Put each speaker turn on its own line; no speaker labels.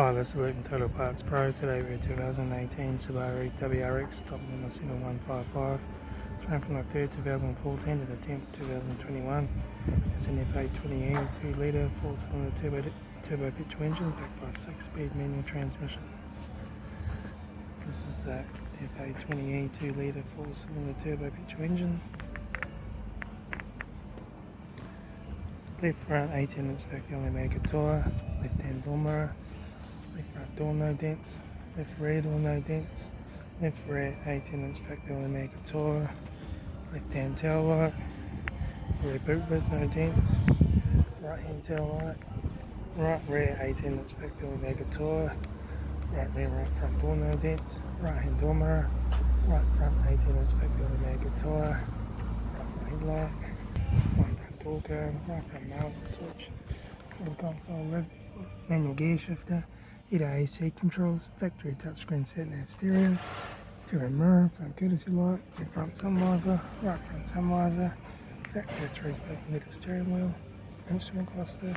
Hi, this is Luke from Total Parts Pro. Today we're 2018 Subaru WRX, stock number 7155. It's run from the 3rd 2014 to the 10th 2021. It's an F820E 2 litre 4-cylinder turbo petrol engine backed by a 6-speed manual transmission. This is the F820E 2 litre 4-cylinder turbo petrol engine. Left front 18-inch factory Omega tyre, left hand door mirror, left front door no dents, left rear door no dents, left rear 18-inch factory Omega tyre, left hand tail light, rear boot lid no dents, right hand tail light, right rear 18-inch factory Omega tyre, right rear right front door no dents, right hand door mirror, right front 18-inch factory Omega tyre, right front headlight, right front door guard, right front master switch, full console lid, manual gear shifter, heater AC controls, factory touchscreen sat-nav stereo, rear mirror, front courtesy light, rear front sun visor, right front sun visor, factory 3-spoke metal steering wheel, instrument cluster,